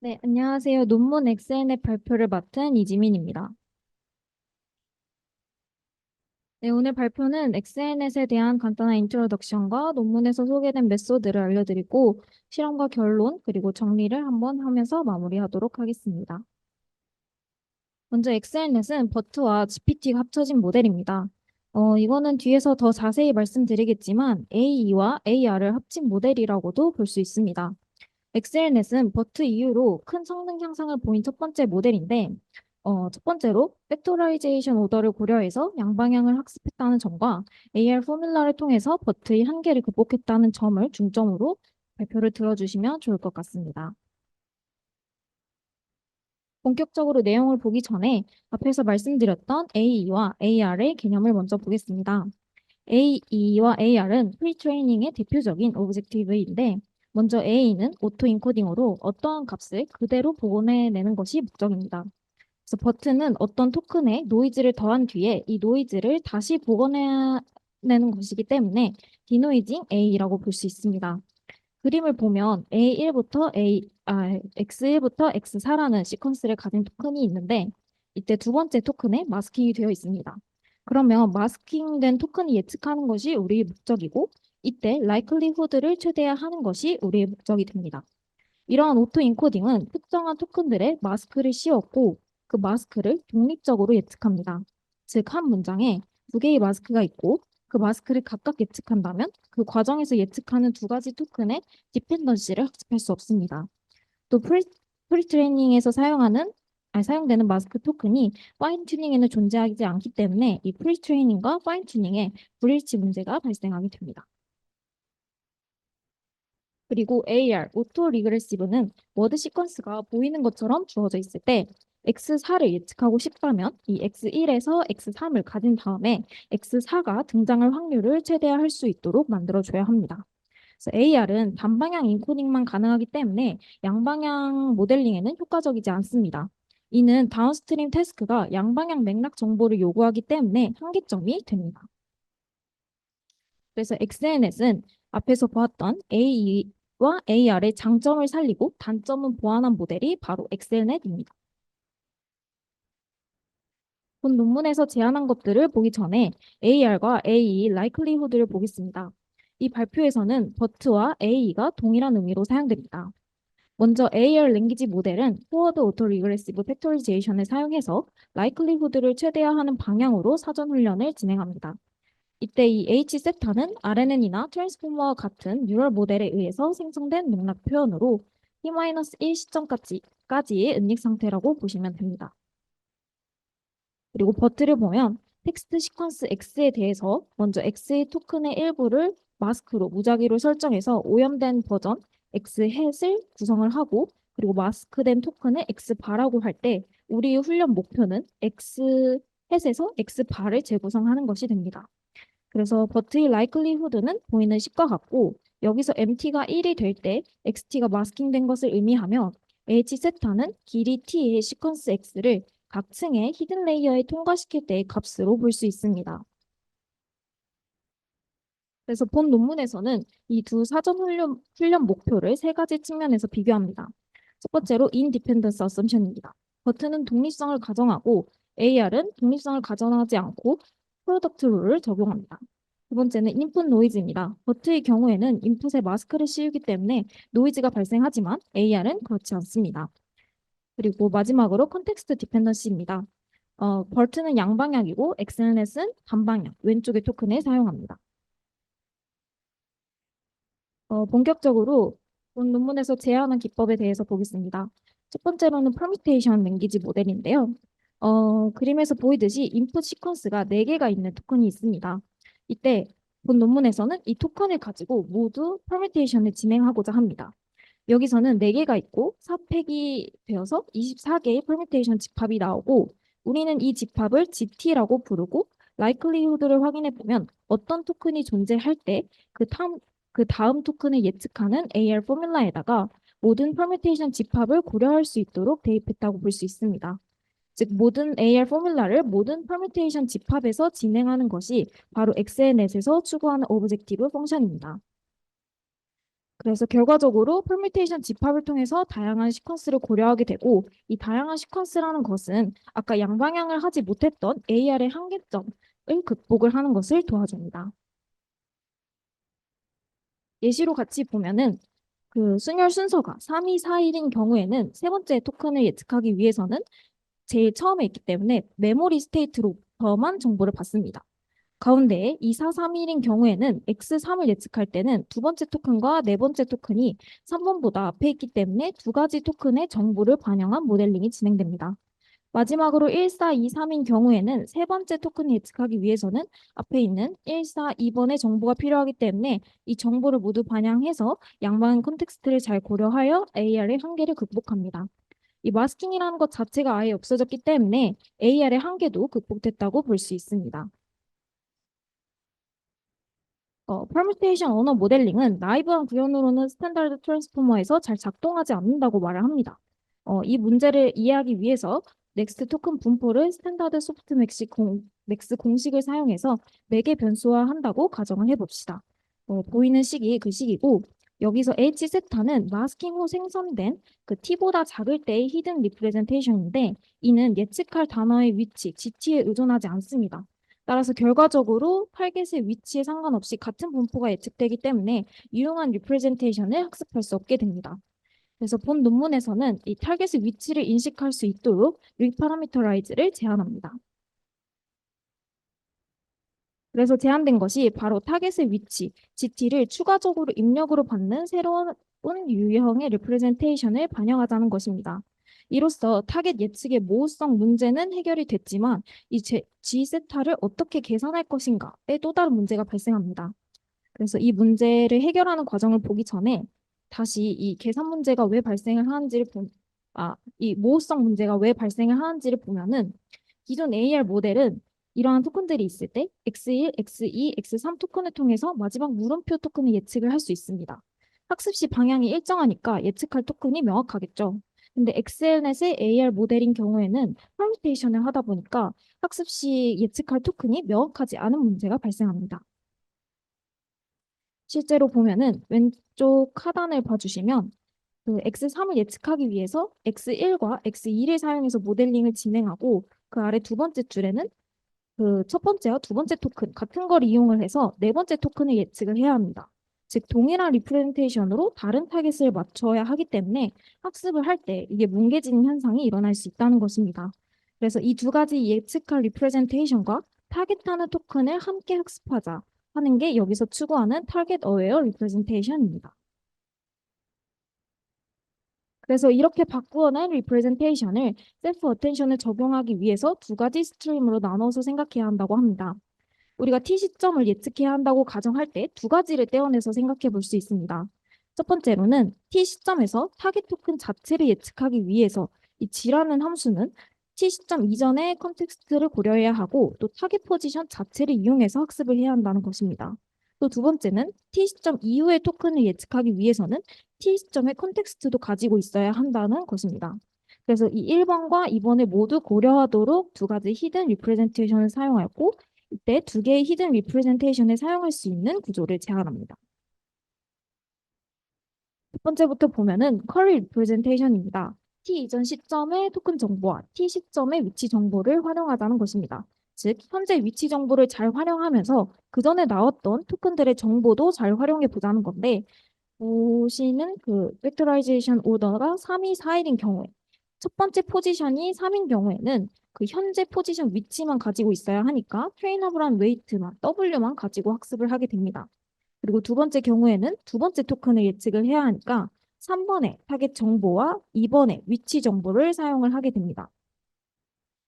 네, 안녕하세요. 논문 XNF 발표를 맡은 이지민입니다. 네, 오늘 발표는 XNF에 대한 간단한 인트로덕션과 논문에서 소개된 메소드를 알려드리고 실험과 결론 그리고 정리를 한번 하면서 마무리하도록 하겠습니다. 먼저 XNF은 버트와 GPT가 합쳐진 모델입니다. 이거는 뒤에서 더 자세히 말씀드리겠지만 AE와 AR을 합친 모델이라고도 볼 수 있습니다. 엑셀넷은 버트 이후로 큰 성능 향상을 보인 첫 번째 모델인데, 첫 번째로 팩토라이제이션 오더를 고려해서 양방향을 학습했다는 점과 AR 포뮬러를 통해서 버트의 한계를 극복했다는 점을 중점으로 발표를 들어주시면 좋을 것 같습니다. 본격적으로 내용을 보기 전에 앞에서 말씀드렸던 AE와 AR의 개념을 먼저 보겠습니다. AE와 AR은 프리트레이닝의 대표적인 오브젝티브인데 먼저 A는 오토 인코딩으로 어떠한 값을 그대로 복원해내는 것이 목적입니다. 그래서 버튼은 어떤 토큰에 노이즈를 더한 뒤에 이 노이즈를 다시 복원해내는 것이기 때문에 디노이징 A라고 볼 수 있습니다. 그림을 보면 X1부터 X4라는 시퀀스를 가진 토큰이 있는데 이때 두 번째 토큰에 마스킹이 되어 있습니다. 그러면 마스킹된 토큰이 예측하는 것이 우리의 목적이고 이때 likelihood를 최대화하는 것이 우리의 목적이 됩니다. 이러한 오토 인코딩은 특정한 토큰들의 마스크를 씌웠고 그 마스크를 독립적으로 예측합니다. 즉, 한 문장에 두 개의 마스크가 있고 그 마스크를 각각 예측한다면 그 과정에서 예측하는 두 가지 토큰의 디펜던시를 학습할 수 없습니다. 또 프리트레이닝에서 사용되는 마스크 토큰이 파인 튜닝에는 존재하지 않기 때문에 이 프리트레이닝과 파인 튜닝에 불일치 문제가 발생하게 됩니다. 그리고 AR, 오토 리그레시브는 워드 시퀀스가 보이는 것처럼 주어져 있을 때 X4를 예측하고 싶다면 이 X1에서 X3을 가진 다음에 X4가 등장할 확률을 최대화할 수 있도록 만들어줘야 합니다. 그래서 AR은 단방향 인코딩만 가능하기 때문에 양방향 모델링에는 효과적이지 않습니다. 이는 다운스트림 태스크가 양방향 맥락 정보를 요구하기 때문에 한계점이 됩니다. 그래서 XNS는 앞에서 보았던 AE와 AR의 장점을 살리고 단점은 보완한 모델이 바로 XNet입니다. 본 논문에서 제안한 것들을 보기 전에 AR과 AE likelihood를 보겠습니다. 이 발표에서는 but와 AE가 동일한 의미로 사용됩니다. 먼저 AR 랭귀지 모델은 포워드 오토 리그레시브 팩토리제이션을 사용해서 likelihood를 최대화하는 방향으로 사전 훈련을 진행합니다. 이때 이 H세타는 RNN이나 트랜스포머와 같은 뉴럴 모델에 의해서 생성된 맥락 표현으로 T-1 시점까지의 은닉 상태라고 보시면 됩니다. 그리고 버트를 보면 텍스트 시퀀스 X에 대해서 먼저 X의 토큰의 일부를 마스크로 무작위로 설정해서 오염된 버전 X햇을 구성을 하고 그리고 마스크된 토큰을 X바라고 할 때 우리의 훈련 목표는 X햇에서 X바를 재구성하는 것이 됩니다. 그래서 버트의 likelihood는 보이는 식과 같고 여기서 MT가 1이 될 때 XT가 마스킹된 것을 의미하며 H 세타는 길이 T의 시퀀스 X를 각 층의 히든 레이어에 통과시킬 때의 값으로 볼 수 있습니다. 그래서 본 논문에서는 이 두 사전 훈련 목표를 세 가지 측면에서 비교합니다. 첫 번째로 independence assumption입니다. 버트는 독립성을 가정하고 AR은 독립성을 가정하지 않고 프로덕트 룰을 적용합니다. 두 번째는 인풋 노이즈입니다. 버트의 경우에는 인풋에 마스크를 씌우기 때문에 노이즈가 발생하지만 AR은 그렇지 않습니다. 그리고 마지막으로 컨텍스트 디펜던시입니다. 버트는 양방향이고 엑셀넷은 단방향, 왼쪽의 토큰을 사용합니다. 본격적으로 본 논문에서 제안한 기법에 대해서 보겠습니다. 첫 번째로는 퍼뮤테이션 랭귀지 모델인데요. 그림에서 보이듯이 인풋 시퀀스가 4개가 있는 토큰이 있습니다. 이때 본 논문에서는 이 토큰을 가지고 모두 퍼뮤테이션을 진행하고자 합니다. 여기서는 4개가 있고 4팩이 되어서 24개의 퍼뮤테이션 집합이 나오고 우리는 이 집합을 GT라고 부르고 likelihood를 확인해 보면 어떤 토큰이 존재할 때그 그 다음 토큰을 예측하는 AR 포뮬라에다가 모든 퍼뮤테이션 집합을 고려할 수 있도록 대입했다고 볼 수 있습니다. 즉 모든 AR 포뮬라를 모든 퍼뮤테이션 집합에서 진행하는 것이 바로 XNet에서 추구하는 오브젝티브 펑션입니다. 그래서 결과적으로 퍼뮤테이션 집합을 통해서 다양한 시퀀스를 고려하게 되고 이 다양한 시퀀스라는 것은 아까 양방향을 하지 못했던 AR의 한계점을 극복을 하는 것을 도와줍니다. 예시로 같이 보면은 그 순열 순서가 3, 2, 4, 1인 경우에는 세 번째 토큰을 예측하기 위해서는 제일 처음에 있기 때문에 메모리 스테이트로부터만 정보를 받습니다. 가운데 2, 4, 3, 1인 경우에는 X3을 예측할 때는 두 번째 토큰과 네 번째 토큰이 3번보다 앞에 있기 때문에 두 가지 토큰의 정보를 반영한 모델링이 진행됩니다. 마지막으로 1, 4, 2, 3인 경우에는 세 번째 토큰을 예측하기 위해서는 앞에 있는 1, 4, 2번의 정보가 필요하기 때문에 이 정보를 모두 반영해서 양방향 콘텍스트를 잘 고려하여 AR의 한계를 극복합니다. 이 마스킹이라는 것 자체가 아예 없어졌기 때문에 AR의 한계도 극복됐다고 볼 수 있습니다. 퍼뮤테이션 언어 모델링은 나이브한 구현으로는 스탠다드 트랜스포머에서 잘 작동하지 않는다고 말을 합니다. 이 문제를 이해하기 위해서 넥스트 토큰 분포를 스탠다드 소프트 맥스 공식을 사용해서 매개 변수화한다고 가정을 해봅시다. 보이는 식이 그 식이고 여기서 H 세타는 마스킹 후 생성된 그 T보다 작을 때의 히든 리프레젠테이션인데 이는 예측할 단어의 위치, GT에 의존하지 않습니다. 따라서 결과적으로 타겟의 위치에 상관없이 같은 분포가 예측되기 때문에 유용한 리프레젠테이션을 학습할 수 없게 됩니다. 그래서 본 논문에서는 이 타겟의 위치를 인식할 수 있도록 리파라미터라이즈를 제안합니다. 그래서 제안된 것이 바로 타겟의 위치, GT를 추가적으로 입력으로 받는 새로운 유형의 리프레젠테이션을 반영하자는 것입니다. 이로써 타겟 예측의 모호성 문제는 해결이 됐지만 이 G세타를 어떻게 계산할 것인가에 또 다른 문제가 발생합니다. 그래서 이 문제를 해결하는 과정을 보기 전에 다시 이 계산 문제가 왜 발생을 하는지를 이 모호성 문제가 왜 발생을 하는지를 보면은 기존 AR 모델은 이러한 토큰들이 있을 때 X1, X2, X3 토큰을 통해서 마지막 물음표 토큰을 예측을 할 수 있습니다. 학습 시 방향이 일정하니까 예측할 토큰이 명확하겠죠. 근데 엑셀넷의 AR 모델인 경우에는 퍼뮤테이션을 하다 보니까 학습 시 예측할 토큰이 명확하지 않은 문제가 발생합니다. 실제로 보면은 왼쪽 하단을 봐주시면 그 X3을 예측하기 위해서 X1과 X2를 사용해서 모델링을 진행하고 그 아래 두 번째 줄에는 그 첫 번째와 두 번째 토큰 같은 걸 이용을 해서 네 번째 토큰을 예측을 해야 합니다. 즉 동일한 리프레젠테이션으로 다른 타겟을 맞춰야 하기 때문에 학습을 할 때 이게 뭉개지는 현상이 일어날 수 있다는 것입니다. 그래서 이 두 가지 예측할 리프레젠테이션과 타겟하는 토큰을 함께 학습하자 하는 게 여기서 추구하는 타겟 어웨어 리프레젠테이션입니다. 그래서 이렇게 바꾸어낸 리프레젠테이션을 셀프 어텐션을 적용하기 위해서 두 가지 스트림으로 나눠서 생각해야 한다고 합니다. 우리가 T 시점을 예측해야 한다고 가정할 때 두 가지를 떼어내서 생각해 볼 수 있습니다. 첫 번째로는 T 시점에서 타겟 토큰 자체를 예측하기 위해서 이 G라는 함수는 T 시점 이전의 컨텍스트를 고려해야 하고 또 타겟 포지션 자체를 이용해서 학습을 해야 한다는 것입니다. 또 두 번째는 T 시점 이후의 토큰을 예측하기 위해서는 T 시점의 컨텍스트도 가지고 있어야 한다는 것입니다. 그래서 이 1번과 2번을 모두 고려하도록 두 가지 히든 리프레젠테이션을 사용하였고 이때 두 개의 히든 리프레젠테이션을 사용할 수 있는 구조를 제안합니다. 첫 번째부터 보면은 쿼리 리프레젠테이션입니다. T 이전 시점의 토큰 정보와 T 시점의 위치 정보를 활용하자는 것입니다. 즉 현재 위치 정보를 잘 활용하면서 그 전에 나왔던 토큰들의 정보도 잘 활용해 보자는 건데 보시는 그 벡터라이제이션 오더가 3, 2, 4일인 경우에 첫 번째 포지션이 3인 경우에는 그 현재 포지션 위치만 가지고 있어야 하니까 트레이너블한 웨이트만 W만 가지고 학습을 하게 됩니다. 그리고 두 번째 경우에는 두 번째 토큰을 예측을 해야 하니까 3번의 타겟 정보와 2번의 위치 정보를 사용을 하게 됩니다.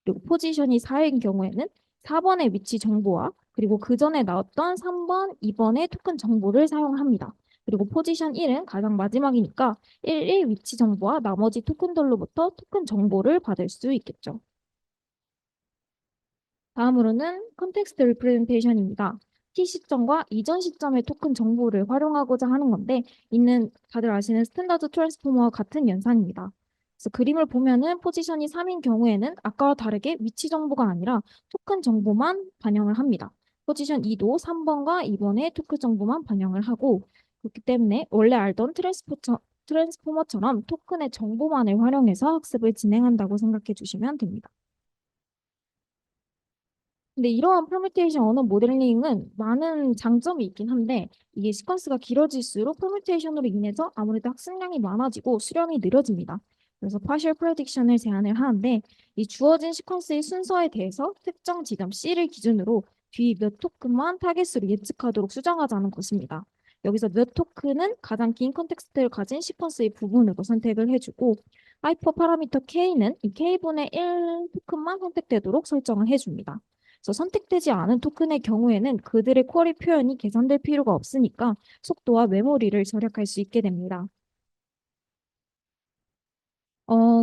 그리고 포지션이 4인 경우에는 4번의 위치 정보와 그리고 그 전에 나왔던 3번, 2번의 토큰 정보를 사용합니다. 그리고 포지션 1은 가장 마지막이니까 1 위치 정보와 나머지 토큰들로부터 토큰 정보를 받을 수 있겠죠. 다음으로는 컨텍스트 리프레젠테이션입니다. T 시점과 이전 시점의 토큰 정보를 활용하고자 하는 건데 이는 다들 아시는 스탠다드 트랜스포머와 같은 연산입니다. 그래서 그림을 보면은 포지션이 3인 경우에는 아까와 다르게 위치 정보가 아니라 토큰 정보만 반영을 합니다. 포지션 2도 3번과 2번의 토큰 정보만 반영을 하고 그렇기 때문에 원래 알던 트랜스포머처럼 토큰의 정보만을 활용해서 학습을 진행한다고 생각해 주시면 됩니다. 근데 이러한 퍼뮤테이션 언어 모델링은 많은 장점이 있긴 한데 이게 시퀀스가 길어질수록 퍼뮤테이션으로 인해서 아무래도 학습량이 많아지고 수렴이 느려집니다. 그래서 partial prediction을 제안을 하는데 이 주어진 시퀀스의 순서에 대해서 특정 지점 C를 기준으로 뒤 몇 토큰만 타겟으로 예측하도록 수정하자는 것입니다. 여기서 몇 토큰은 가장 긴 컨텍스트를 가진 시퀀스의 부분으로 선택을 해주고 하이퍼 파라미터 K는 이 K분의 1 토큰만 선택되도록 설정을 해줍니다. 그래서 선택되지 않은 토큰의 경우에는 그들의 쿼리 표현이 계산될 필요가 없으니까 속도와 메모리를 절약할 수 있게 됩니다.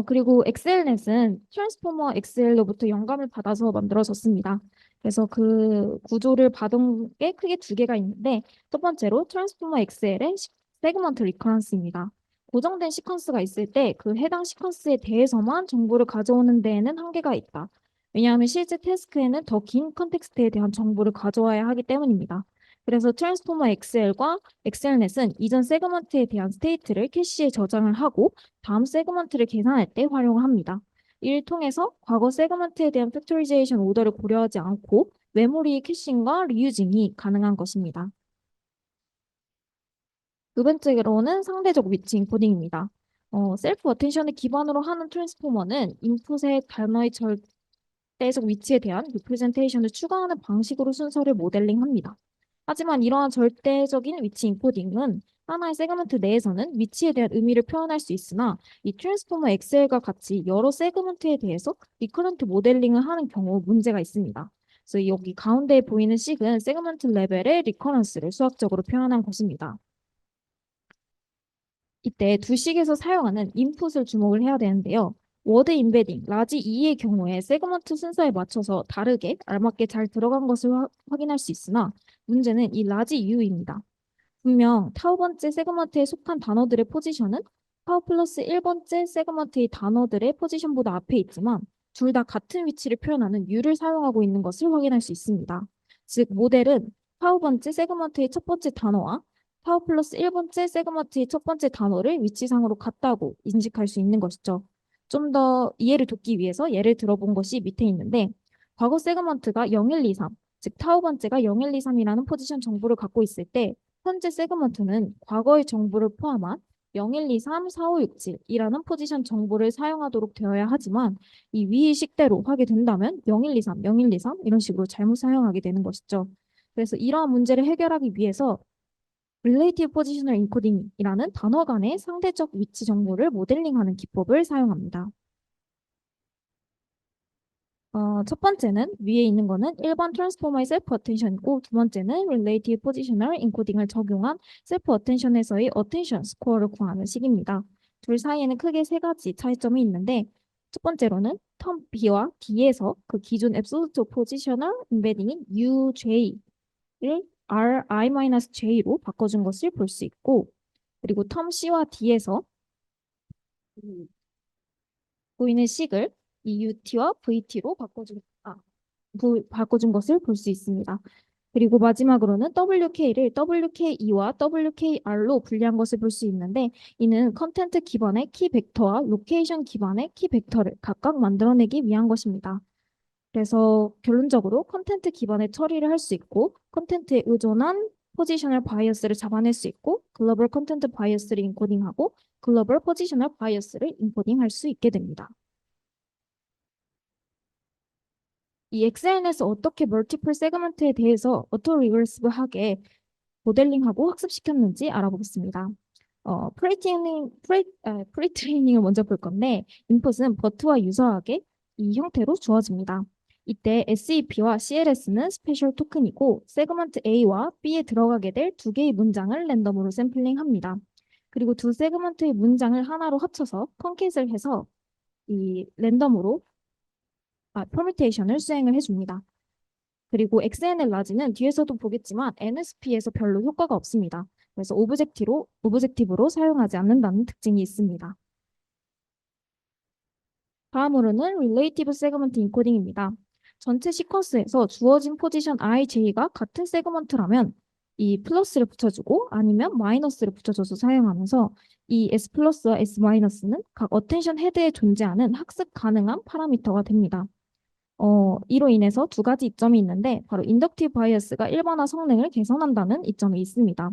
그리고 엑셀넷은 트랜스포머 엑셀로부터 영감을 받아서 만들어졌습니다. 그래서 그 구조를 받은 게 크게 두 개가 있는데 첫 번째로 트랜스포머 엑셀의 세그먼트 리커런스입니다. 고정된 시퀀스가 있을 때 그 해당 시퀀스에 대해서만 정보를 가져오는 데에는 한계가 있다. 왜냐하면 실제 태스크에는 더 긴 컨텍스트에 대한 정보를 가져와야 하기 때문입니다. 그래서 트랜스포머 엑셀과 엑셀넷은 이전 세그먼트에 대한 스테이트를 캐시에 저장을 하고 다음 세그먼트를 계산할 때 활용을 합니다. 이를 통해서 과거 세그먼트에 대한 팩토리제이션 오더를 고려하지 않고 메모리 캐싱과 리유징이 가능한 것입니다. 두 번째로는 상대적 위치 인코딩입니다. 셀프 어텐션을 기반으로 하는 트랜스포머는 인풋의 단어의 절대적 위치에 대한 리프레젠테이션을 추가하는 방식으로 순서를 모델링합니다. 하지만 이러한 절대적인 위치 인코딩은 하나의 세그먼트 내에서는 위치에 대한 의미를 표현할 수 있으나 이 트랜스포머 엑셀과 같이 여러 세그먼트에 대해서 리커런트 모델링을 하는 경우 문제가 있습니다. 그래서 여기 가운데에 보이는 식은 세그먼트 레벨의 리커런스를 수학적으로 표현한 것입니다. 이때 두 식에서 사용하는 인풋을 주목을 해야 되는데요. 워드 임베딩, 라지 2의 경우에 세그먼트 순서에 맞춰서 다르게 알맞게 잘 들어간 것을 확인할 수 있으나 문제는 이 라지 U입니다. 분명 타우 번째 세그먼트에 속한 단어들의 포지션은 타우 플러스 1번째 세그먼트의 단어들의 포지션보다 앞에 있지만 둘 다 같은 위치를 표현하는 U를 사용하고 있는 것을 확인할 수 있습니다. 즉 모델은 타우 번째 세그먼트의 첫 번째 단어와 타우 플러스 1번째 세그먼트의 첫 번째 단어를 위치상으로 같다고 인식할 수 있는 것이죠. 좀 더 이해를 돕기 위해서 예를 들어본 것이 밑에 있는데 과거 세그먼트가 0123, 즉 타우 번째가 0123이라는 포지션 정보를 갖고 있을 때 현재 세그먼트는 과거의 정보를 포함한 0123, 4567이라는 포지션 정보를 사용하도록 되어야 하지만 이 위의 식대로 하게 된다면 0123, 0123 이런 식으로 잘못 사용하게 되는 것이죠. 그래서 이러한 문제를 해결하기 위해서 Relative Positional Encoding이라는 단어 간의 상대적 위치 정보를 모델링하는 기법을 사용합니다. 첫 번째는 위에 있는 거는 일반 트랜스포머의 셀프 어텐션이고 두 번째는 Relative Positional Encoding을 적용한 셀프 어텐션에서의 어텐션 스코어를 구하는 식입니다. 둘 사이에는 크게 세 가지 차이점이 있는데 첫 번째로는 텀 B와 D에서 그 기존 Absolute Positional Embedding인 UJ를 RI-J로 바꿔준 것을 볼 수 있고 그리고 텀 C와 D에서 보이는 식을 이 UT와 VT로 바꿔준 것을 볼 수 있습니다. 그리고 마지막으로는 WK를 WKE와 WKR로 분리한 것을 볼 수 있는데 이는 컨텐트 기반의 키 벡터와 로케이션 기반의 키 벡터를 각각 만들어내기 위한 것입니다. 그래서 결론적으로 컨텐트 기반의 처리를 할 수 있고 컨텐트에 의존한 포지셔널 바이어스를 잡아낼 수 있고 글로벌 컨텐트 바이어스를 인코딩하고 글로벌 포지셔널 바이어스를 인코딩할 수 있게 됩니다. 이 엑셀에서 어떻게 멀티플 세그먼트에 대해서 오토 리버시브하게 모델링하고 학습시켰는지 알아보겠습니다. 프리트레이닝을 먼저 볼 건데 인풋은 버트와 유사하게 이 형태로 주어집니다. 이때 SEP와 CLS는 스페셜 토큰이고 세그먼트 A와 B에 들어가게 될 두 개의 문장을 랜덤으로 샘플링합니다. 그리고 두 세그먼트의 문장을 하나로 합쳐서 컨캣을 해서 이 랜덤으로 퍼뮤테이션을 수행을 해줍니다. 그리고 XNL 라지는 뒤에서도 보겠지만 NSP에서 별로 효과가 없습니다. 그래서 오브젝티브로 사용하지 않는다는 특징이 있습니다. 다음으로는 Relative Segment Encoding입니다. 전체 시퀀스에서 주어진 포지션 IJ가 같은 세그먼트라면 이 플러스를 붙여주고 아니면 마이너스를 붙여줘서 사용하면서 이 S 플러스와 S 마이너스는 각 어텐션 헤드에 존재하는 학습 가능한 파라미터가 됩니다. 이로 인해서 두 가지 이점이 있는데 바로 인덕티브 바이어스가 일반화 성능을 개선한다는 이점이 있습니다.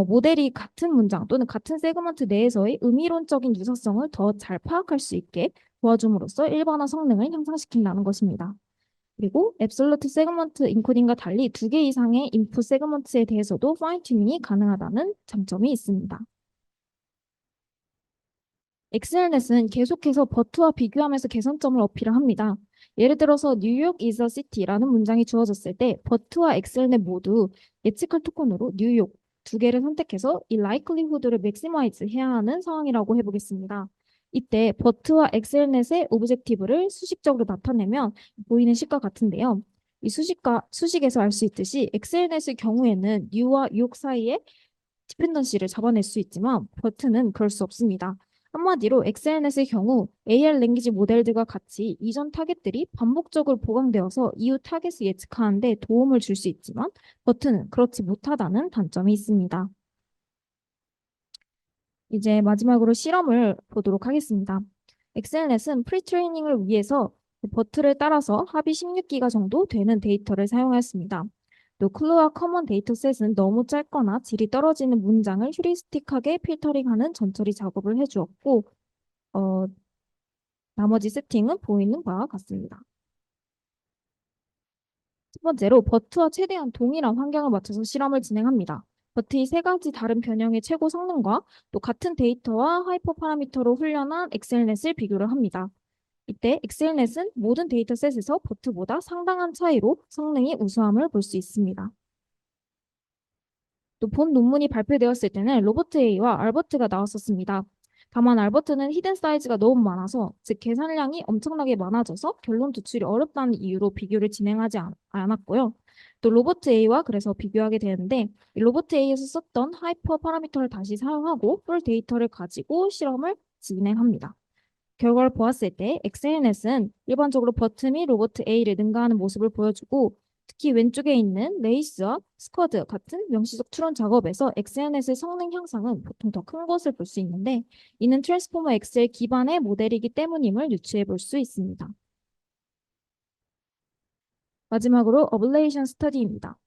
모델이 같은 문장 또는 같은 세그먼트 내에서의 의미론적인 유사성을 더 잘 파악할 수 있게 도와줌으로써 일반화 성능을 향상시킨다는 것입니다. 그리고 앱솔루트 세그먼트 인코딩과 달리 두 개 이상의 인풋 세그먼트에 대해서도 파인 튜닝이 가능하다는 장점이 있습니다. 엑셀넷은 계속해서 버트와 비교하면서 개선점을 어필을 합니다. 예를 들어서 뉴욕 is a city라는 문장이 주어졌을 때 버트와 엑셀넷 모두 예측할 토큰으로 뉴욕 두 개를 선택해서 이 likelihood를 maximize 해야 하는 상황이라고 해보겠습니다. 이때 버트와 엑셀넷의 오브젝티브를 수식적으로 나타내면 보이는 식과 같은데요. 이 수식에서 알 수 있듯이 엑셀넷의 경우에는 new와 욕 사이에 디펜던시를 잡아낼 수 있지만 버트는 그럴 수 없습니다. 한마디로 엑셀넷의 경우 AR 랭귀지 모델들과 같이 이전 타겟들이 반복적으로 보강되어서 이후 타겟을 예측하는 데 도움을 줄 수 있지만 버트는 그렇지 못하다는 단점이 있습니다. 이제 마지막으로 실험을 보도록 하겠습니다. 엑셀넷은 프리트레이닝을 위해서 버트를 따라서 합이 16기가 정도 되는 데이터를 사용하였습니다. 또 클루와 커먼 데이터셋은 너무 짧거나 질이 떨어지는 문장을 휴리스틱하게 필터링하는 전처리 작업을 해주었고 어, 나머지 세팅은 보이는 바와 같습니다. 첫 번째로 버트와 최대한 동일한 환경을 맞춰서 실험을 진행합니다. 버트의 세 가지 다른 변형의 최고 성능과 또 같은 데이터와 하이퍼 파라미터로 훈련한 엑셀넷을 비교를 합니다. 이때 엑셀넷은 모든 데이터셋에서 버트보다 상당한 차이로 성능이 우수함을 볼 수 있습니다. 또 본 논문이 발표되었을 때는 로버트 A와 알버트가 나왔었습니다. 다만 알버트는 히든 사이즈가 너무 많아서 즉 계산량이 엄청나게 많아져서 결론 도출이 어렵다는 이유로 비교를 진행하지 않았고요. 또 로버트 A와 그래서 비교하게 되는데 로버트 A에서 썼던 하이퍼 파라미터를 다시 사용하고 풀 데이터를 가지고 실험을 진행합니다. 결과를 보았을 때 엑셀넷은 일반적으로 버트 및 로버트 A를 능가하는 모습을 보여주고 특히 왼쪽에 있는 레이스와 스쿼드 같은 명시적 추론 작업에서 엑셀넷의 성능 향상은 보통 더 큰 것을 볼 수 있는데 이는 트랜스포머 엑셀 기반의 모델이기 때문임을 유추해 볼 수 있습니다. 마지막으로 어블레이션 스터디입니다.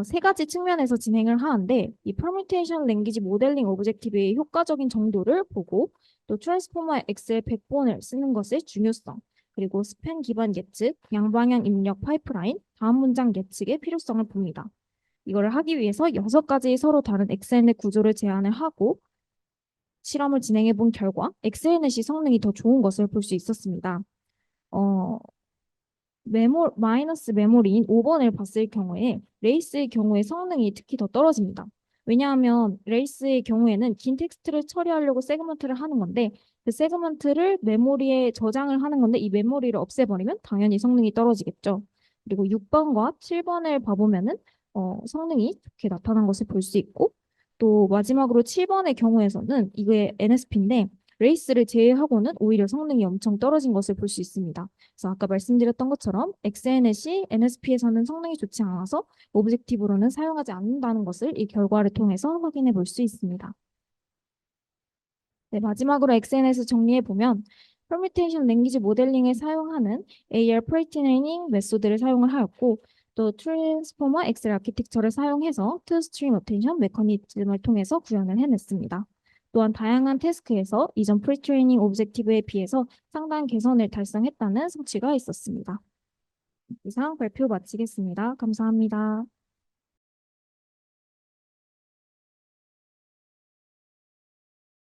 세 가지 측면에서 진행을 하는데 이 퍼뮤테이션 랭귀지 모델링 오브젝티브의 효과적인 정도를 보고 또 트랜스포머 엑셀 백본을 쓰는 것의 중요성 그리고 스팬 기반 예측, 양방향 입력 파이프라인, 다음 문장 예측의 필요성을 봅니다. 이걸 하기 위해서 6가지의 서로 다른 엑셀넷 구조를 제안을 하고 실험을 진행해 본 결과 엑셀넷이 성능이 더 좋은 것을 볼 수 있었습니다. 마이너스 메모리인 5번을 봤을 경우에 레이스의 경우에 성능이 특히 더 떨어집니다. 왜냐하면 레이스의 경우에는 긴 텍스트를 처리하려고 세그먼트를 하는 건데 그 세그먼트를 메모리에 저장을 하는 건데 이 메모리를 없애버리면 당연히 성능이 떨어지겠죠. 그리고 6번과 7번을 봐보면은 성능이 좋게 나타난 것을 볼 수 있고 또 마지막으로 7번의 경우에서는 이게 NSP인데 레이스를 제외하고는 오히려 성능이 엄청 떨어진 것을 볼 수 있습니다. 그래서 아까 말씀드렸던 것처럼 XNet이 NSP에서는 성능이 좋지 않아서 오브젝티브로는 사용하지 않는다는 것을 이 결과를 통해서 확인해 볼 수 있습니다. 네, 마지막으로 XNet을 정리해 보면 퍼뮤테이션 랭귀지 모델링을 사용하는 AR 프리트레이닝 메소드를 사용을 하였고 또 트랜스포머 엑셀 아키텍처를 사용해서 투 스트림 어텐션 메커니즘을 통해서 구현을 해냈습니다. 또한 다양한 태스크에서 이전 프리트레이닝 오브젝티브에 비해서 상당한 개선을 달성했다는 성취가 있었습니다. 이상 발표 마치겠습니다. 감사합니다.